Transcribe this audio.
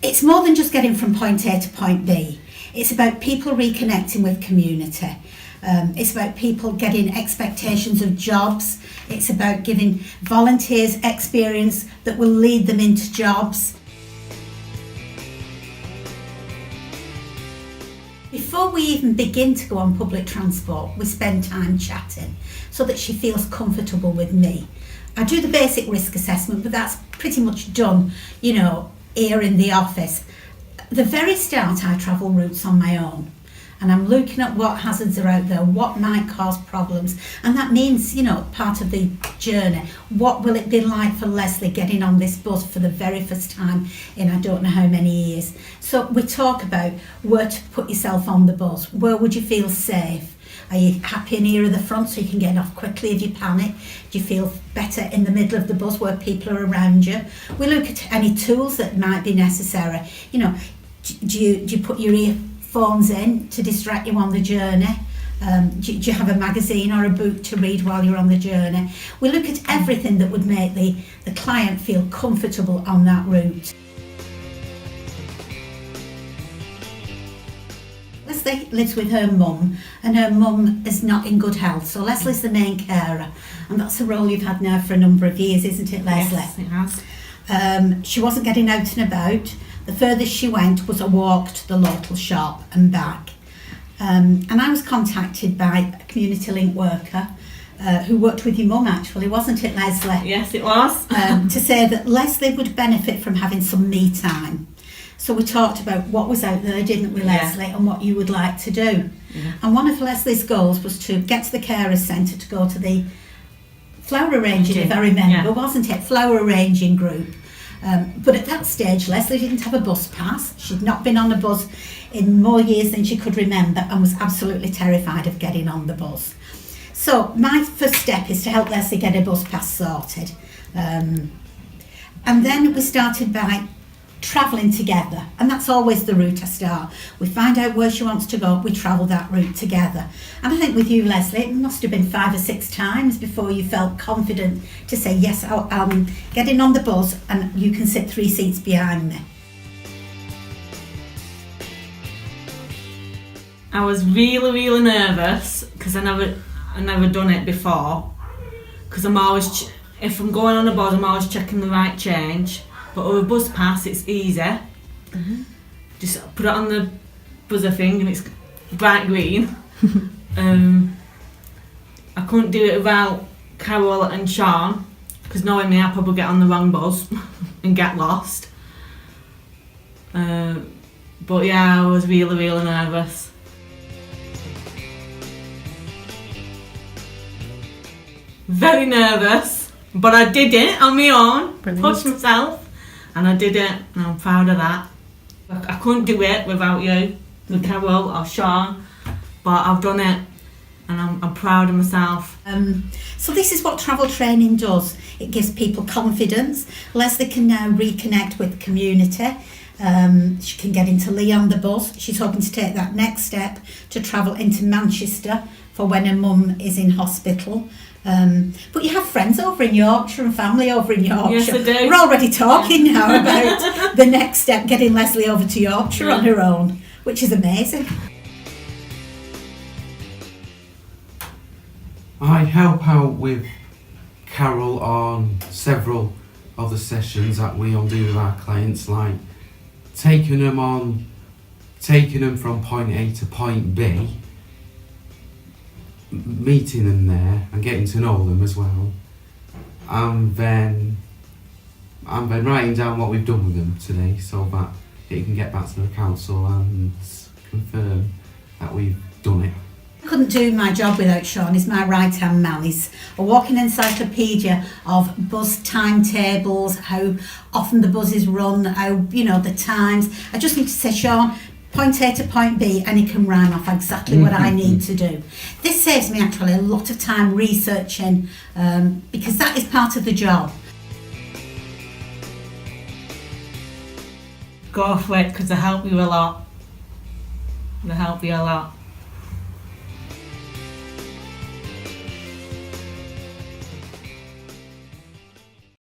It's more than just getting from point A to point B. It's about people reconnecting with community. It's about people getting expectations of jobs. It's about giving volunteers experience that will lead them into jobs. Before we even begin to go on public transport, we spend time chatting so that she feels comfortable with me. I do the basic risk assessment, but that's pretty much done, here in the office. At the very start, I travel routes on my own, and I'm looking at what hazards are out there, what might cause problems, and that means, part of the journey. What will it be like for Lesley getting on this bus for the very first time in I don't know how many years? So we talk about where to put yourself on the bus, where would you feel safe? Are you happy near the front so you can get off quickly if you panic? Do you feel better in the middle of the bus where people are around you? We look at any tools that might be necessary. Do you put your earphones in to distract you on the journey? Do you have a magazine or a book to read while you're on the journey? We look at everything that would make the client feel comfortable on that route. Lesley lives with her mum, and her mum is not in good health, so Lesley's the main carer, and that's a role you've had now for a number of years, isn't it, Lesley? Yes, it has. She wasn't getting out and about. The furthest she went was a walk to the local shop and back. And I was contacted by a community link worker who worked with your mum, actually, wasn't it, Lesley? Yes, it was. To say that Lesley would benefit from having some me time. So we talked about what was out there, didn't we, Lesley, and what you would like to do. Yeah. And one of Lesley's goals was to get to the carers centre to go to the flower arranging, if I remember, wasn't it? Flower arranging group. But at that stage, Lesley didn't have a bus pass. She'd not been on a bus in more years than she could remember and was absolutely terrified of getting on the bus. So my first step is to help Lesley get a bus pass sorted. And then we started by travelling together, and that's always the route I start. We find out where she wants to go, we travel that route together. And I think with you, Lesley, it must have been 5 or 6 times before you felt confident to say, yes, I'm getting on the bus and you can sit 3 seats behind me. I was really, really nervous because I never done it before. Because I'm always, if I'm going on a bus, I'm always checking the right change. But with a bus pass, it's easy. Mm-hmm. Just put it on the buzzer thing and it's bright green. I couldn't do it without Carol and Sean, because knowing me, I'll probably get on the wrong bus and get lost. But yeah, I was really, really nervous. Very nervous, but I did it on my own. Brilliant. Pushed myself. And I did it, and I'm proud of that. I couldn't do it without you, with Carol or Sean, but I've done it, and I'm proud of myself. So this is what travel training does. It gives people confidence. Lesley can now reconnect with the community. She can get into Leigh on the bus. She's hoping to take that next step to travel into Manchester for when her mum is in hospital. But you have friends over in Yorkshire and family over in Yorkshire. Yes, I do. We're already talking now about the next step, getting Lesley over to Yorkshire on her own, which is amazing. I help out with Carol on several of the sessions that we all do with our clients, like taking them from point A to point B, meeting them there and getting to know them as well, and then writing down what we've done with them today so that it can get back to the council and confirm that we've done it. I couldn't do my job without Sean. He's my right hand man. He's a walking encyclopedia of bus timetables, how often the buses run, how, the times. I just need to say, Sean, point A to point B, and he can rhyme off exactly what I need to do. This saves me actually a lot of time researching, because that is part of the job. Go for it, because they help you a lot. They help you a lot.